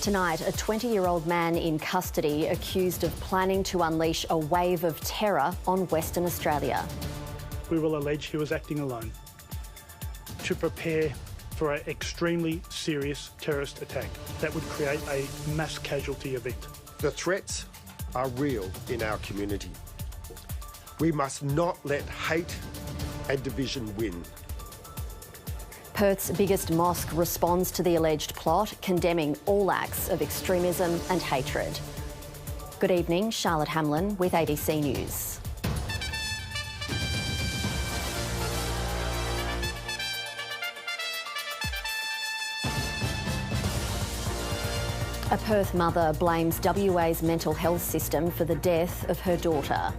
Tonight, a 20-year-old man in custody accused of planning to unleash a wave of terror on Western Australia. We will allege he was acting alone to prepare for an extremely serious terrorist attack that would create a mass casualty event. The threats are real in our community. We must not let hate and division win. Perth's biggest mosque responds to the alleged plot, condemning all acts of extremism and hatred. Good evening, Charlotte Hamlyn with ABC News. A Perth mother blames WA's mental health system for the death of her daughter.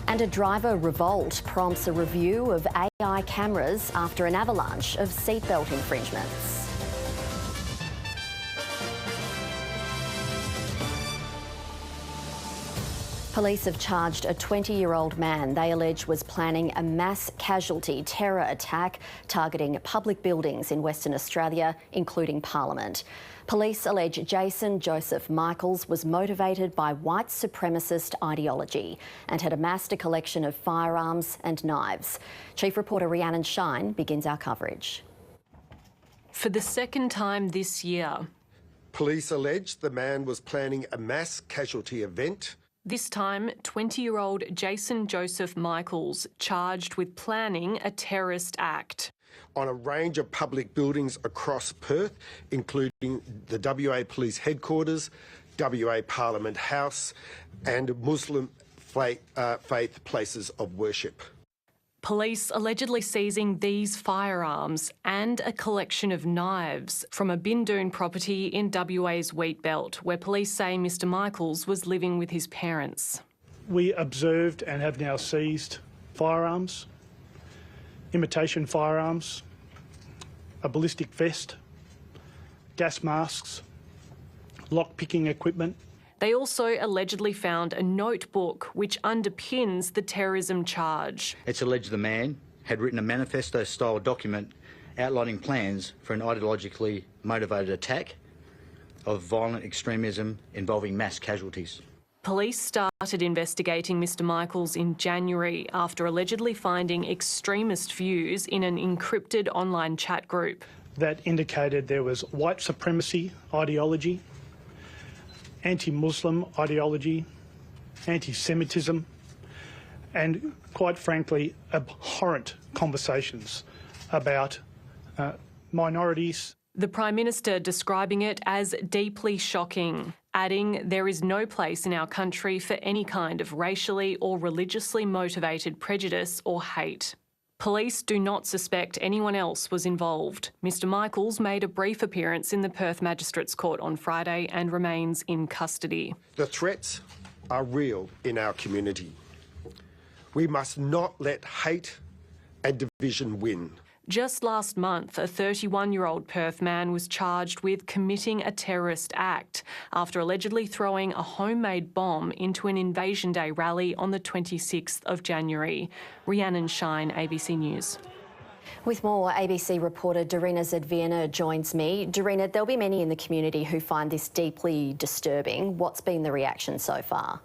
And a driver revolt prompts a review of AI cameras after an avalanche of seatbelt infringements. Police have charged a 20-year-old man they allege was planning a mass casualty terror attack targeting public buildings in Western Australia, including Parliament. Police allege Jason Joseph Michaels was motivated by white supremacist ideology and had amassed a collection of firearms and knives. Chief reporter Rhiannon Shine begins our coverage. For the second time this year, police allege the man was planning a mass casualty event. This time, 20-year-old Jason Joseph Michaels charged with planning a terrorist act on a range of public buildings across Perth, including the WA Police Headquarters, WA Parliament House and Muslim faith places of worship. Police allegedly seizing these firearms and a collection of knives from a Bindoon property in WA's Wheat Belt, where police say Mr Michaels was living with his parents. We observed and have now seized firearms, imitation firearms, a ballistic vest, gas masks, lock-picking equipment. They also allegedly found a notebook which underpins the terrorism charge. It's alleged the man had written a manifesto-style document outlining plans for an ideologically motivated attack of violent extremism involving mass casualties. Police started investigating Mr Michaels in January after allegedly finding extremist views in an encrypted online chat group. That indicated there was white supremacy ideology, anti-Muslim ideology, anti-Semitism, and quite frankly, abhorrent conversations about minorities. The Prime Minister describing it as deeply shocking, adding there is no place in our country for any kind of racially or religiously motivated prejudice or hate. Police do not suspect anyone else was involved. Mr Michaels made a brief appearance in the Perth Magistrates Court on Friday and remains in custody. The threats are real in our community. We must not let hate and division win. Just last month, a 31-year-old Perth man was charged with committing a terrorist act after allegedly throwing a homemade bomb into an Invasion Day rally on the 26th of January. Rhiannon Shine, ABC News. With more, ABC reporter Darina Zedviana joins me. Darina, there'll be many in the community who find this deeply disturbing. What's been the reaction so far?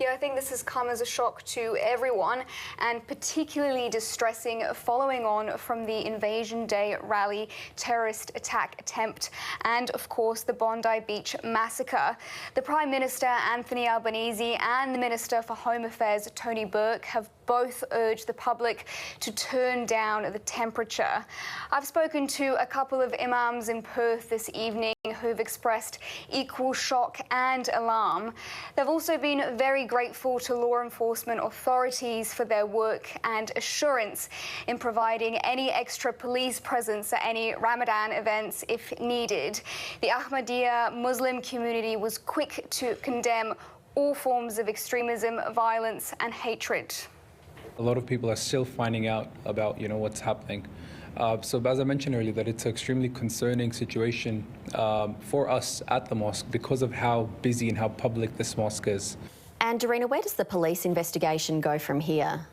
Yeah, I think this has come as a shock to everyone and particularly distressing following on from the Invasion Day rally terrorist attack attempt and, of course, the Bondi Beach massacre. The Prime Minister, Anthony Albanese, and the Minister for Home Affairs, Tony Burke, have both urged the public to turn down the temperature. I've spoken to a couple of imams in Perth this evening who've expressed equal shock and alarm. They've also been very grateful to law enforcement authorities for their work and assurance in providing any extra police presence at any Ramadan events if needed. The Ahmadiyya Muslim community was quick to condemn all forms of extremism, violence and hatred. A lot of people are still finding out about, what's happening. So as I mentioned earlier, that it's an extremely concerning situation for us at the mosque because of how busy and how public this mosque is. And Darina, where does the police investigation go from here?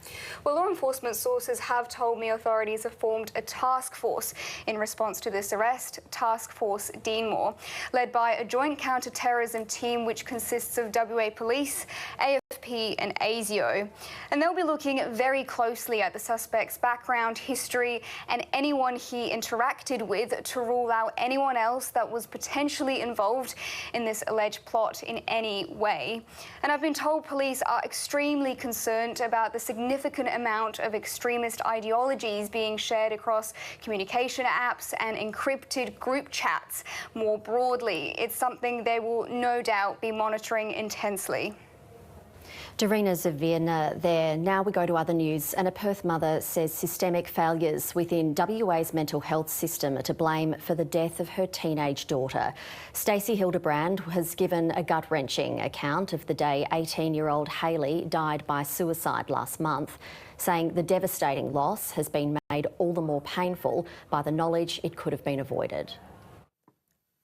Well, law enforcement sources have told me authorities have formed a task force in response to this arrest, Task Force Deanmore, led by a joint counter-terrorism team which consists of WA Police, AFP and ASIO. And they'll be looking very closely at the suspect's background, history and anyone he interacted with to rule out anyone else that was potentially involved in this alleged plot in any way. And I've been told police are extremely concerned about the significant amount of extremist ideologies being shared across communication apps and encrypted group chats more broadly. It's something they will no doubt be monitoring intensely. Darina Zavierna there. Now we go to other news, and a Perth mother says systemic failures within WA's mental health system are to blame for the death of her teenage daughter. Stacey Hildebrand has given a gut-wrenching account of the day 18-year-old Hayley died by suicide last month, saying the devastating loss has been made all the more painful by the knowledge it could have been avoided.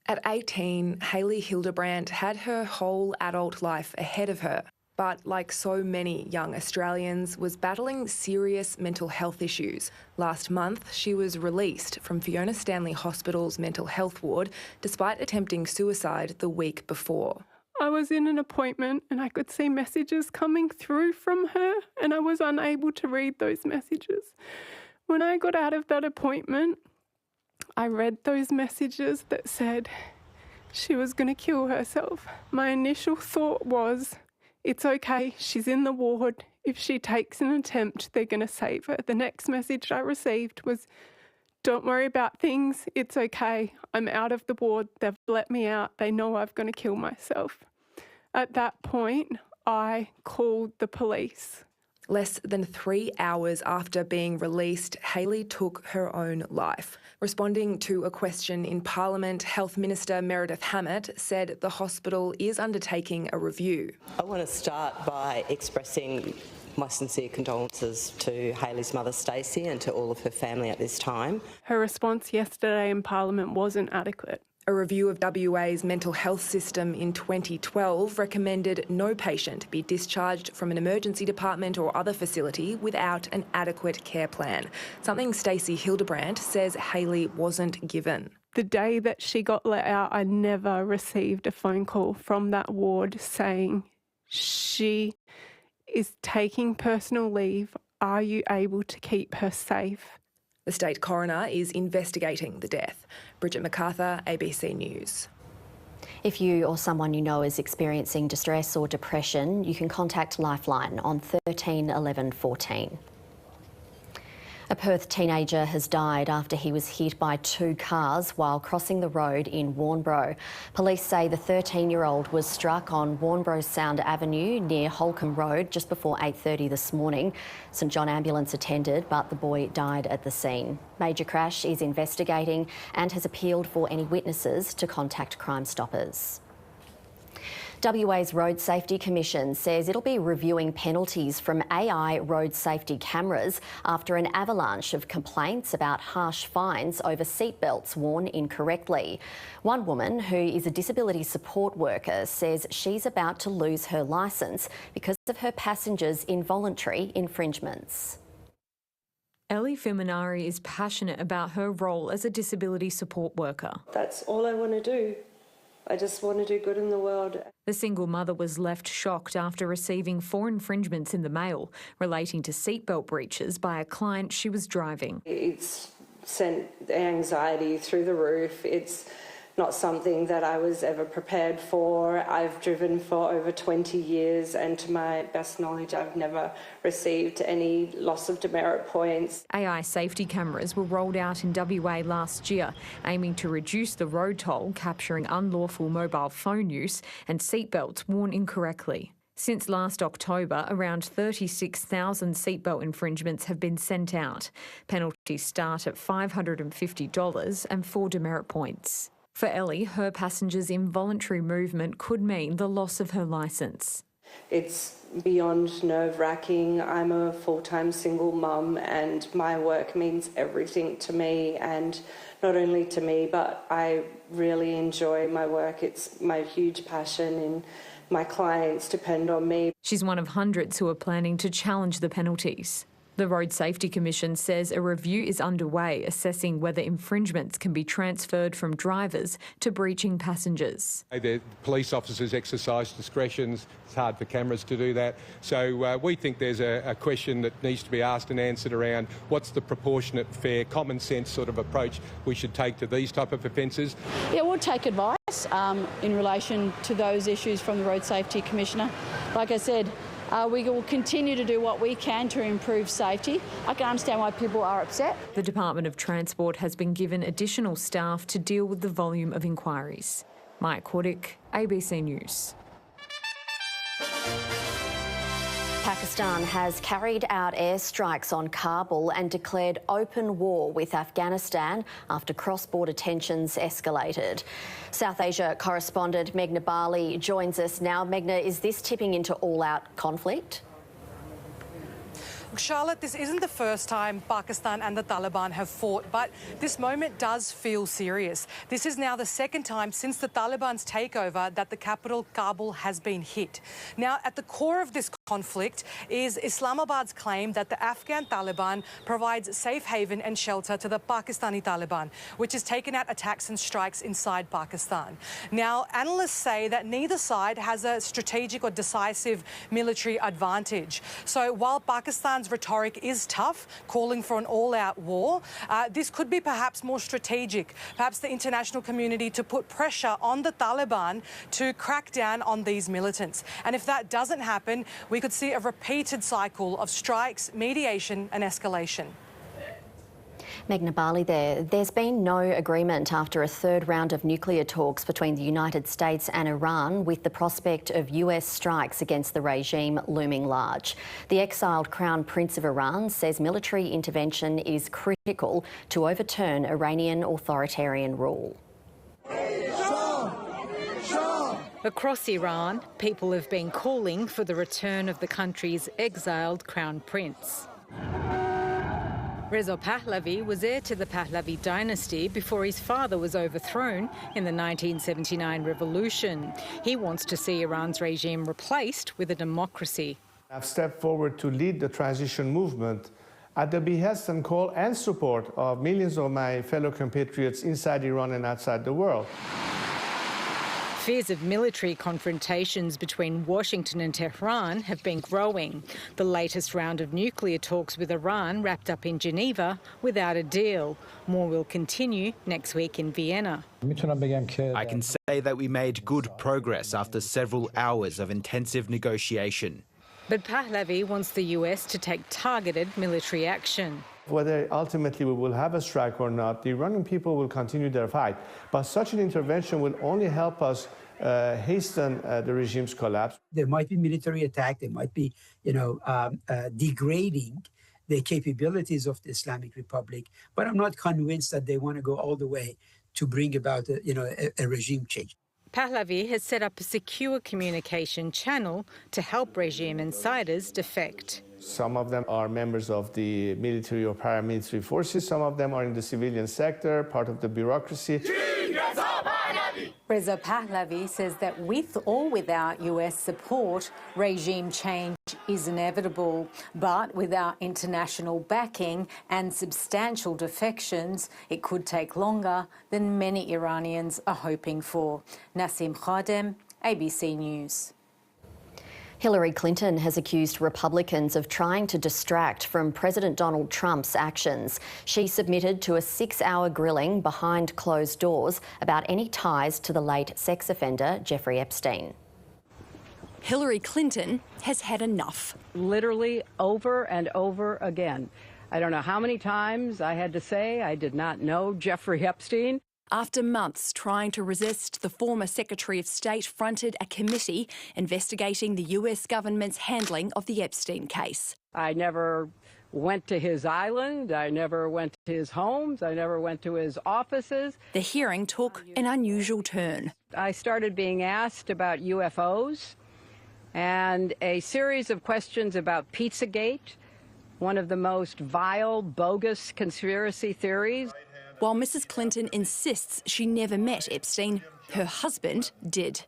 At 18, Hayley Hildebrand had her whole adult life ahead of her, but like so many young Australians, was battling serious mental health issues. Last month, she was released from Fiona Stanley Hospital's mental health ward despite attempting suicide the week before. I was in an appointment and I could see messages coming through from her, and I was unable to read those messages. When I got out of that appointment, I read those messages that said she was going to kill herself. My initial thought was, it's okay, she's in the ward. If she takes an attempt, they're going to save her. The next message I received was, don't worry about things, it's okay. I'm out of the ward, they've let me out, they know I'm going to kill myself. At that point, I called the police. Less than 3 hours after being released, Hayley took her own life. Responding to a question in Parliament, Health Minister Meredith Hammett said the hospital is undertaking a review. I want to start by expressing my sincere condolences to Hayley's mother Stacey and to all of her family at this time. Her response yesterday in Parliament wasn't adequate. A review of WA's mental health system in 2012 recommended no patient be discharged from an emergency department or other facility without an adequate care plan, something Stacey Hildebrand says Hayley wasn't given. The day that she got let out, I never received a phone call from that ward saying, she is taking personal leave. Are you able to keep her safe? The state coroner is investigating the death. Bridget MacArthur, ABC News. If you or someone you know is experiencing distress or depression, you can contact Lifeline on 13 11 14. A Perth teenager has died after he was hit by 2 cars while crossing the road in Warnbro. Police say the 13-year-old was struck on Warnbro Sound Avenue near Holcombe Road just before 8:30 this morning. St John Ambulance attended, but the boy died at the scene. Major Crash is investigating and has appealed for any witnesses to contact Crime Stoppers. WA's Road Safety Commission says it'll be reviewing penalties from AI road safety cameras after an avalanche of complaints about harsh fines over seatbelts worn incorrectly. One woman, who is a disability support worker, says she's about to lose her licence because of her passengers' involuntary infringements. Ellie Fiminari is passionate about her role as a disability support worker. That's all I want to do. I just want to do good in the world. The single mother was left shocked after receiving 4 infringements in the mail relating to seatbelt breaches by a client she was driving. It's sent anxiety through the roof. It's not something that I was ever prepared for. I've driven for over 20 years and to my best knowledge I've never received any loss of demerit points. AI safety cameras were rolled out in WA last year, aiming to reduce the road toll, capturing unlawful mobile phone use and seatbelts worn incorrectly. Since last October, around 36,000 seatbelt infringements have been sent out. Penalties start at $550 and 4 demerit points. For Ellie, her passengers' involuntary movement could mean the loss of her licence. It's beyond nerve-wracking. I'm a full-time single mum and my work means everything to me, and not only to me, but I really enjoy my work. It's my huge passion in my clients depend on me. She's one of hundreds who are planning to challenge the penalties. The Road Safety Commission says a review is underway assessing whether infringements can be transferred from drivers to breaching passengers. The police officers exercise discretions. It's hard for cameras to do that. So we think there's a question that needs to be asked and answered around what's the proportionate, fair, common sense sort of approach we should take to these type of offences. Yeah, we'll take advice in relation to those issues from the Road Safety Commissioner. Like I said, we will continue to do what we can to improve safety. I can understand why people are upset. The Department of Transport has been given additional staff to deal with the volume of inquiries. Mike Cordick, ABC News. Pakistan has carried out airstrikes on Kabul and declared open war with Afghanistan after cross-border tensions escalated. South Asia correspondent Meghna Bali joins us now. Meghna, is this tipping into all-out conflict? Charlotte, this isn't the first time Pakistan and the Taliban have fought, but this moment does feel serious. This is now the second time since the Taliban's takeover that the capital, Kabul, has been hit. Now, at the core of this conflict is Islamabad's claim that the Afghan Taliban provides safe haven and shelter to the Pakistani Taliban, which has taken out attacks and strikes inside Pakistan. Now, analysts say that neither side has a strategic or decisive military advantage. So while Pakistan's rhetoric is tough, calling for an all-out war, this could be perhaps more strategic, perhaps the international community to put pressure on the Taliban to crack down on these militants. And if that doesn't happen, we could see a repeated cycle of strikes, mediation and escalation. Meghna Bali there. There's been no agreement after a third round of nuclear talks between the United States and Iran, with the prospect of US strikes against the regime looming large. The exiled Crown Prince of Iran says military intervention is critical to overturn Iranian authoritarian rule. Across Iran, people have been calling for the return of the country's exiled Crown Prince. Reza Pahlavi was heir to the Pahlavi dynasty before his father was overthrown in the 1979 revolution. He wants to see Iran's regime replaced with a democracy. I've stepped forward to lead the transition movement at the behest and call and support of millions of my fellow compatriots inside Iran and outside the world. Fears of military confrontations between Washington and Tehran have been growing. The latest round of nuclear talks with Iran wrapped up in Geneva without a deal. More will continue next week in Vienna. I can say that we made good progress after several hours of intensive negotiation. But Pahlavi wants the US to take targeted military action. Whether ultimately we will have a strike or not, the Iranian people will continue their fight. But such an intervention will only help us hasten the regime's collapse. There might be military attack. There might be, degrading the capabilities of the Islamic Republic. But I'm not convinced that they want to go all the way to bring about, a regime change. Pahlavi has set up a secure communication channel to help regime insiders defect. Some of them are members of the military or paramilitary forces. Some of them are in the civilian sector, part of the bureaucracy. Reza Pahlavi says that with or without US support, regime change is inevitable. But without international backing and substantial defections, it could take longer than many Iranians are hoping for. Nasim Khadem, ABC News. Hillary Clinton has accused Republicans of trying to distract from President Donald Trump's actions. She submitted to a 6-hour grilling behind closed doors about any ties to the late sex offender Jeffrey Epstein. Hillary Clinton has had enough. Literally over and over again. I don't know how many times I had to say I did not know Jeffrey Epstein. After months trying to resist, the former Secretary of State fronted a committee investigating the US government's handling of the Epstein case. I never went to his island. I never went to his homes. I never went to his offices. The hearing took an unusual turn. I started being asked about UFOs and a series of questions about Pizzagate, one of the most vile, bogus conspiracy theories. While Mrs. Clinton insists she never met Epstein, her husband did.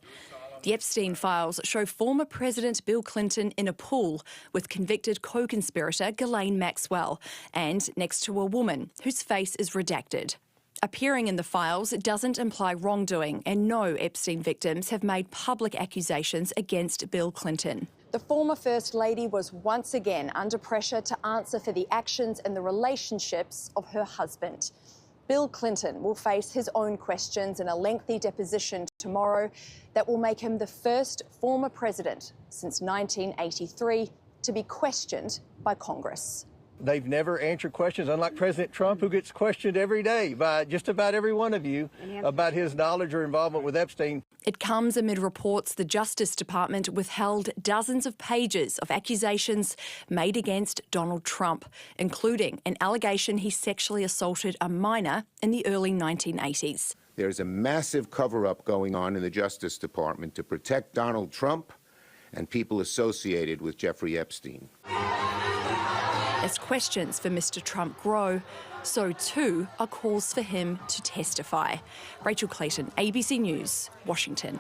The Epstein files show former President Bill Clinton in a pool with convicted co-conspirator Ghislaine Maxwell and next to a woman whose face is redacted. Appearing in the files doesn't imply wrongdoing, and no Epstein victims have made public accusations against Bill Clinton. The former First Lady was once again under pressure to answer for the actions and the relationships of her husband. Bill Clinton will face his own questions in a lengthy deposition tomorrow that will make him the first former president since 1983 to be questioned by Congress. They've never answered questions, unlike President Trump, who gets questioned every day by just about every one of you about his knowledge or involvement with Epstein. It comes amid reports the Justice Department withheld dozens of pages of accusations made against Donald Trump, including an allegation he sexually assaulted a minor in the early 1980s. There's a massive cover-up going on in the Justice Department to protect Donald Trump and people associated with Jeffrey Epstein. As questions for Mr. Trump grow, so too are calls for him to testify. Rachel Clayton, ABC News, Washington.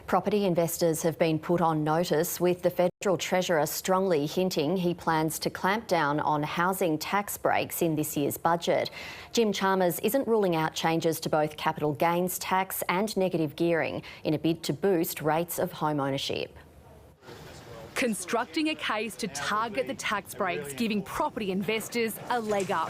Property investors have been put on notice, with the Federal Treasurer strongly hinting he plans to clamp down on housing tax breaks in this year's budget. Jim Chalmers isn't ruling out changes to both capital gains tax and negative gearing in a bid to boost rates of home ownership. Constructing a case to target the tax breaks, giving property investors a leg up.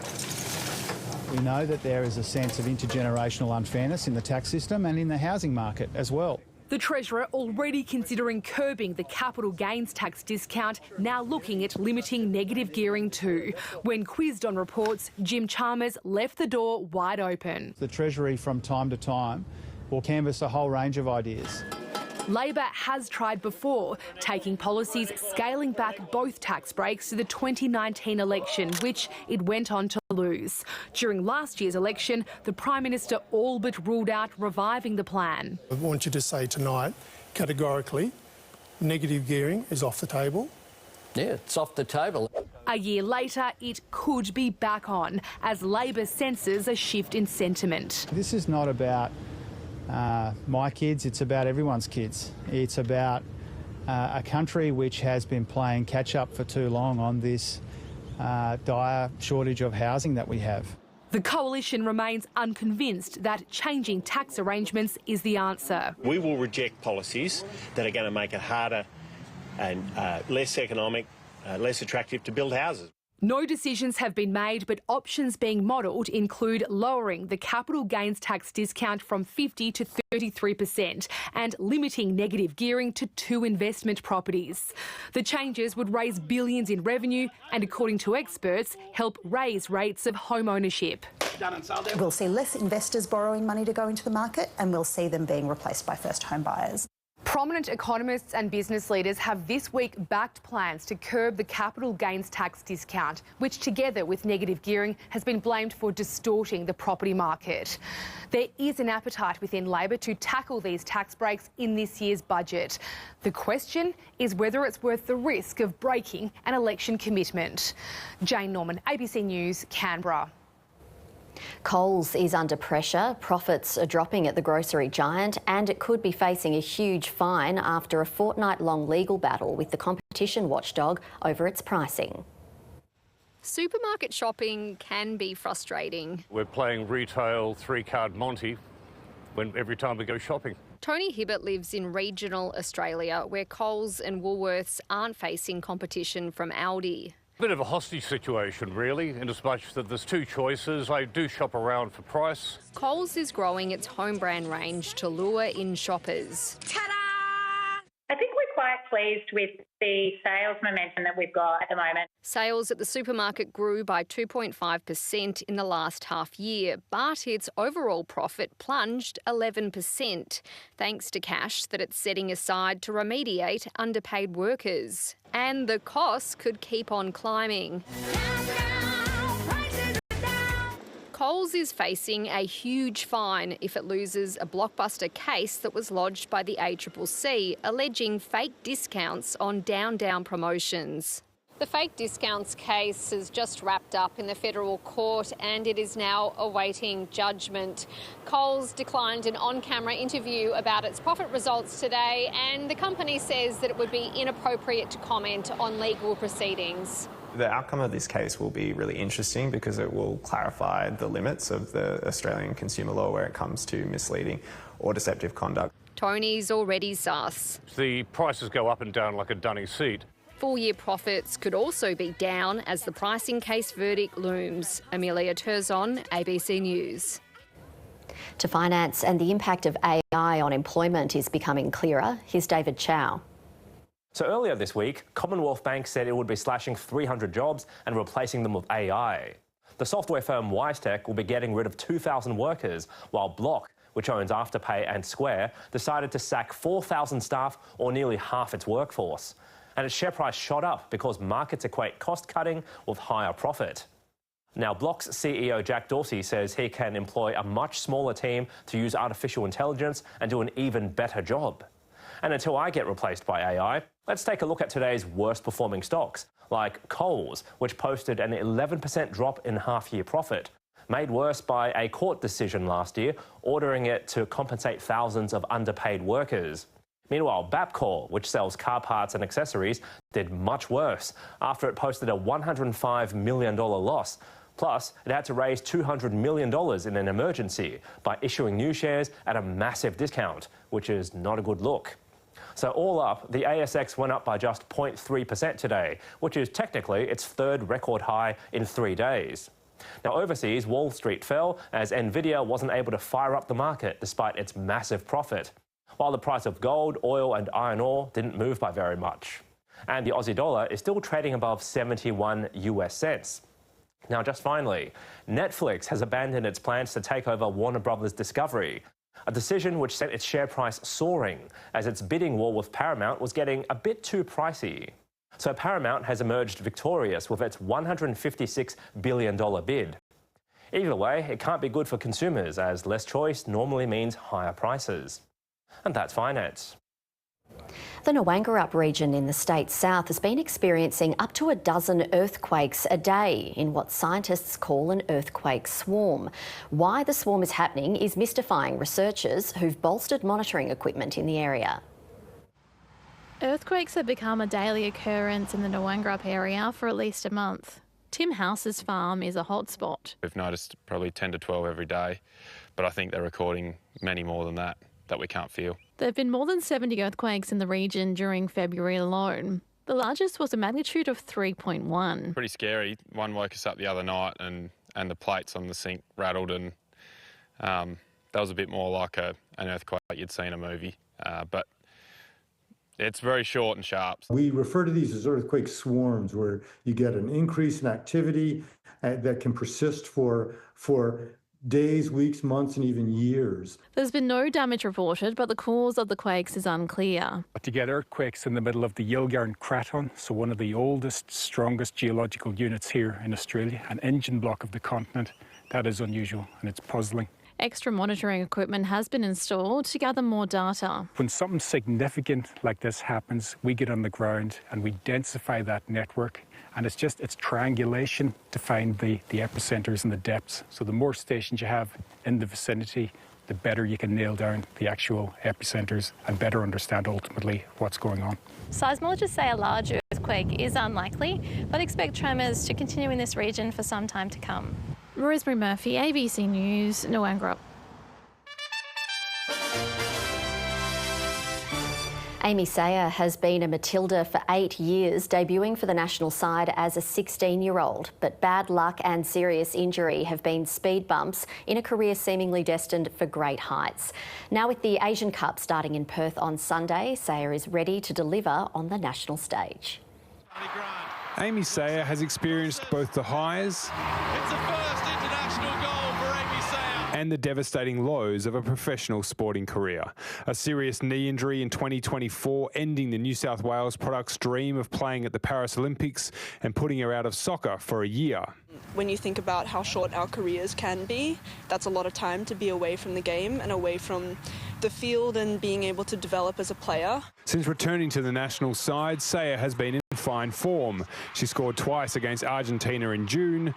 We know that there is a sense of intergenerational unfairness in the tax system and in the housing market as well. The Treasurer already considering curbing the capital gains tax discount, now looking at limiting negative gearing too. When quizzed on reports, Jim Chalmers left the door wide open. The Treasury from time to time will canvass a whole range of ideas. Labor has tried before, taking policies scaling back both tax breaks to the 2019 election, which it went on to lose. During last year's election, the Prime Minister all but ruled out reviving the plan. I want you to say tonight, categorically, negative gearing is off the table. Yeah, it's off the table. A year later, it could be back on, as Labor senses a shift in sentiment. This is not about my kids, it's about everyone's kids. It's about a country which has been playing catch up for too long on this dire shortage of housing that we have. The Coalition remains unconvinced that changing tax arrangements is the answer. We will reject policies that are going to make it harder and less economic, less attractive to build houses. No decisions have been made, but options being modelled include lowering the capital gains tax discount from 50% to 33% and limiting negative gearing to 2 investment properties. The changes would raise billions in revenue and, according to experts, help raise rates of home ownership. We'll see less investors borrowing money to go into the market, and we'll see them being replaced by first home buyers. Prominent economists and business leaders have this week backed plans to curb the capital gains tax discount, which together with negative gearing has been blamed for distorting the property market. There is an appetite within Labor to tackle these tax breaks in this year's budget. The question is whether it's worth the risk of breaking an election commitment. Jane Norman, ABC News, Canberra. Coles is under pressure. Profits are dropping at the grocery giant, and it could be facing a huge fine after a fortnight-long legal battle with the competition watchdog over its pricing. Supermarket shopping can be frustrating. We're playing retail 3-card Monty every time we go shopping. Tony Hibbert lives in regional Australia, where Coles and Woolworths aren't facing competition from Aldi. A bit of a hostage situation, really, in as much that there's 2 choices. I do shop around for price. Coles is growing its home brand range to lure in shoppers. I think we're quite pleased with the sales momentum that we've got at the moment. Sales at the supermarket grew by 2.5% in the last half year, but its overall profit plunged 11%, thanks to cash that it's setting aside to remediate underpaid workers. And the costs could keep on climbing. Coles is facing a huge fine if it loses a blockbuster case that was lodged by the ACCC alleging fake discounts on Down promotions. The fake discounts case has just wrapped up in the federal court and it is now awaiting judgment. Coles declined an on-camera interview about its profit results today, and the company says that it would be inappropriate to comment on legal proceedings. The outcome of this case will be really interesting because it will clarify the limits of the Australian consumer law where it comes to misleading or deceptive conduct. Tony's already sus. The prices go up and down like a dunny seat. Full-year profits could also be down as the pricing case verdict looms. Amelia Terzon, ABC News. To finance and the impact of AI on employment is becoming clearer. Here's David Chow. So earlier this week, Commonwealth Bank said it would be slashing 300 jobs and replacing them with AI. The software firm WiseTech will be getting rid of 2,000 workers, while Block, which owns Afterpay and Square, decided to sack 4,000 staff, or nearly half its workforce. And its share price shot up because markets equate cost-cutting with higher profit. Now, Block's CEO Jack Dorsey says he can employ a much smaller team to use artificial intelligence and do an even better job. And until I get replaced by AI, let's take a look at today's worst-performing stocks, like Coles, which posted an 11% drop in half-year profit, made worse by a court decision last year ordering it to compensate thousands of underpaid workers. Meanwhile, Bapcor, which sells car parts and accessories, did much worse after it posted a $105 million loss. Plus, it had to raise $200 million in an emergency by issuing new shares at a massive discount, which is not a good look. So all up, the ASX went up by just 0.3% today, which is technically its third record high in 3 days. Now, overseas, Wall Street fell as Nvidia wasn't able to fire up the market despite its massive profit, while the price of gold, oil and iron ore didn't move by very much. And the Aussie dollar is still trading above 71 US cents. Now, just finally, Netflix has abandoned its plans to take over Warner Brothers Discovery, a decision which sent its share price soaring as its bidding war with Paramount was getting a bit too pricey. So Paramount has emerged victorious with its $156 billion bid. Either way, it can't be good for consumers as less choice normally means higher prices. And that's finance. The Nguangarup region in the state's south has been experiencing up to a dozen earthquakes a day in what scientists call an earthquake swarm. Why the swarm is happening is mystifying researchers who've bolstered monitoring equipment in the area. Earthquakes have become a daily occurrence in the Nguangarup area for at least a month. Tim House's farm is a hotspot. We've noticed probably 10 to 12 every day, but I think they're recording many more than that we can't feel. There have been more than 70 earthquakes in the region during February alone. The largest was a magnitude of 3.1. Pretty scary. One woke us up the other night and the plates on the sink rattled, and that was a bit more like an earthquake you'd see in a movie. But it's very short and sharp. We refer to these as earthquake swarms, where you get an increase in activity that can persist for days, weeks, months, and even years. There's been no damage reported, but the cause of the quakes is unclear. To get earthquakes in the middle of the Yilgarn Craton, so one of the oldest, strongest geological units here in Australia, an engine block of the continent, that is unusual and it's puzzling. Extra monitoring equipment has been installed to gather more data. When something significant like this happens, we get on the ground and we densify that network, and it's triangulation to find the epicenters and the depths. So the more stations you have in the vicinity, the better you can nail down the actual epicenters and better understand ultimately what's going on. Seismologists say a large earthquake is unlikely, but expect tremors to continue in this region for some time to come. Rosemary Murphy, ABC News, Nguangarup. Amy Sayer has been a Matilda for 8 years, debuting for the national side as a 16-year-old. But bad luck and serious injury have been speed bumps in a career seemingly destined for great heights. Now with the Asian Cup starting in Perth on Sunday, Sayer is ready to deliver on the national stage. Amy Sayer has experienced both the highs and the devastating lows of a professional sporting career. A serious knee injury in 2024 ending the New South Wales product's dream of playing at the Paris Olympics and putting her out of soccer for a year. When you think about how short our careers can be, that's a lot of time to be away from the game and away from the field and being able to develop as a player. Since returning to the national side, Sayer has been in fine form. She scored twice against Argentina in June.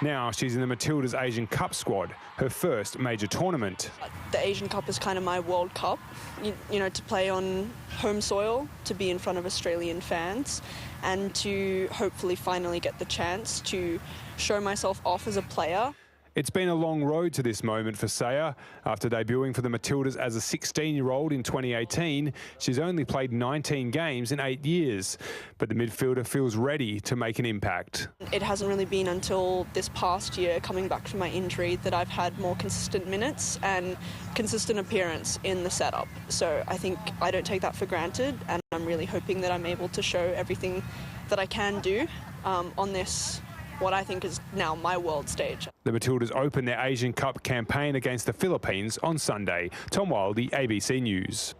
Now she's in the Matildas Asian Cup squad, her first major tournament. The Asian Cup is kind of my World Cup, you know, to play on home soil, to be in front of Australian fans, and to hopefully finally get the chance to show myself off as a player. It's been a long road to this moment for Saya. After debuting for the Matildas as a 16-year-old in 2018, she's only played 19 games in 8 years. But the midfielder feels ready to make an impact. It hasn't really been until this past year, coming back from my injury, that I've had more consistent minutes and consistent appearance in the setup. So I think I don't take that for granted, and I'm really hoping that I'm able to show everything that I can do on this, what I think is now my world stage. The Matildas open their Asian Cup campaign against the Philippines on Sunday. Tom Wildy, ABC News.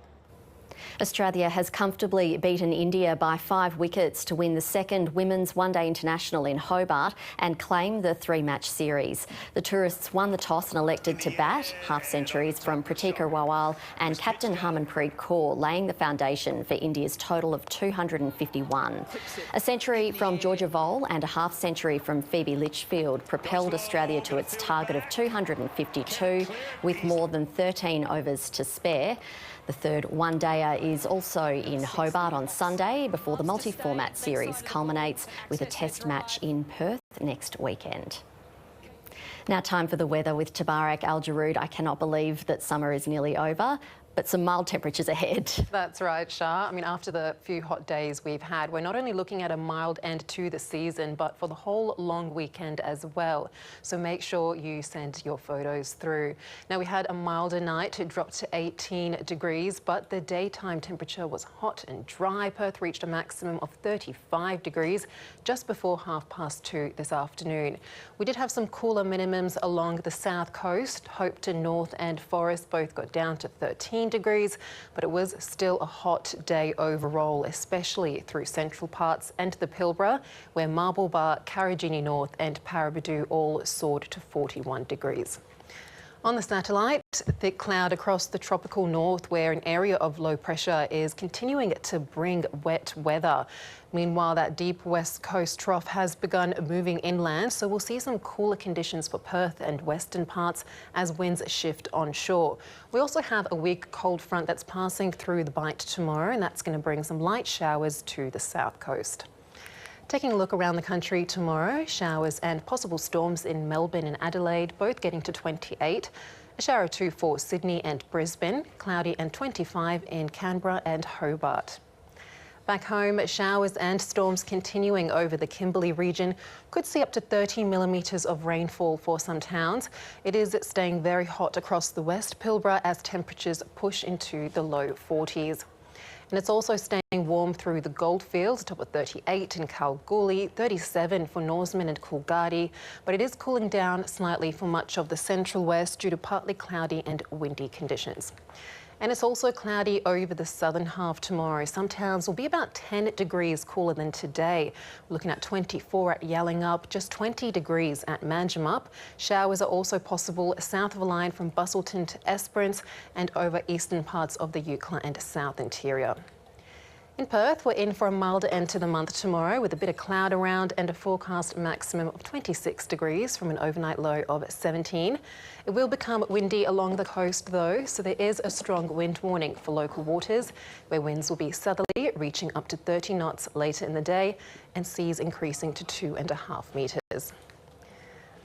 Australia has comfortably beaten India by 5 wickets to win the second Women's One-Day International in Hobart and claim the 3-match series. The tourists won the toss and elected to bat, half-centuries from Pratika Rawal and captain Harmanpreet Kaur, laying the foundation for India's total of 251. A century from Georgia Vole and a half-century from Phoebe Litchfield propelled Australia to its target of 252 with more than 13 overs to spare. The third one-dayer is also in Hobart on Sunday before the multi-format series culminates with a test match in Perth next weekend. Now time for the weather with Tabarak Jrood. I cannot believe that summer is nearly over, but some mild temperatures ahead. That's right, Shah. I mean, after the few hot days we've had, we're not only looking at a mild end to the season, but for the whole long weekend as well. So make sure you send your photos through. Now, we had a milder night. It dropped to 18 degrees, but the daytime temperature was hot and dry. Perth reached a maximum of 35 degrees just before 2:30 this afternoon. We did have some cooler minimums along the south coast. Hopetoun North and Forest both got down to 13 degrees, but it was still a hot day overall, especially through central parts and the Pilbara, where Marble Bar, Karajini North and Paraburdoo all soared to 41 degrees. On the satellite, thick cloud across the tropical north, where an area of low pressure is continuing to bring wet weather. Meanwhile, that deep west coast trough has begun moving inland, so we'll see some cooler conditions for Perth and western parts as winds shift onshore. We also have a weak cold front that's passing through the Bight tomorrow, and that's going to bring some light showers to the south coast. Taking a look around the country tomorrow, showers and possible storms in Melbourne and Adelaide, both getting to 28. A shower or two for Sydney and Brisbane, cloudy and 25 in Canberra and Hobart. Back home, showers and storms continuing over the Kimberley region. Could see up to 30 millimetres of rainfall for some towns. It is staying very hot across the West Pilbara as temperatures push into the low 40s. And it's also staying warm through the Goldfields, top of 38 in Kalgoorlie, 37 for Norseman and Coolgardie, but it is cooling down slightly for much of the central west due to partly cloudy and windy conditions. And it's also cloudy over the southern half tomorrow. Some towns will be about 10 degrees cooler than today. We're looking at 24 at Yallingup, just 20 degrees at Manjimup. Showers are also possible south of the line from Busselton to Esperance and over eastern parts of the Eucla and south interior. In Perth, we're in for a milder end to the month tomorrow with a bit of cloud around and a forecast maximum of 26 degrees from an overnight low of 17. It will become windy along the coast though, so there is a strong wind warning for local waters where winds will be southerly, reaching up to 30 knots later in the day and seas increasing to 2.5 metres.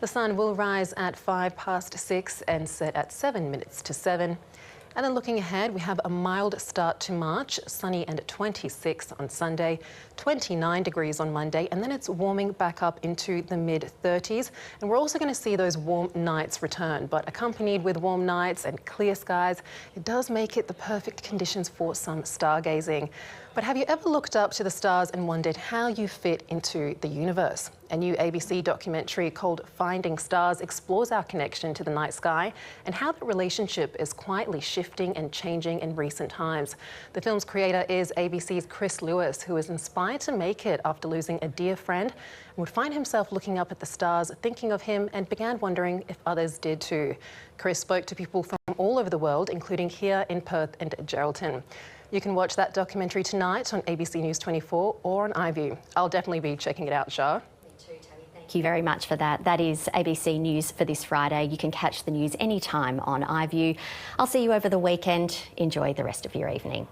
The sun will rise at 6:05 and set at 7 minutes to 7. And then looking ahead, we have a mild start to March, sunny and 26 on Sunday, 29 degrees on Monday, and then it's warming back up into the mid-30s. And we're also going to see those warm nights return, but accompanied with warm nights and clear skies, it does make it the perfect conditions for some stargazing. But have you ever looked up to the stars and wondered how you fit into the universe? A new ABC documentary called Finding Stars explores our connection to the night sky and how that relationship is quietly shifting and changing in recent times. The film's creator is ABC's Chris Lewis, who was inspired to make it after losing a dear friend and would find himself looking up at the stars, thinking of him, and began wondering if others did too. Chris spoke to people from all over the world, including here in Perth and Geraldton. You can watch that documentary tonight on ABC News 24 or on iView. I'll definitely be checking it out, Shah. Thank you very much for that. That is ABC News for this Friday. You can catch the news anytime on iView. I'll see you over the weekend. Enjoy the rest of your evening.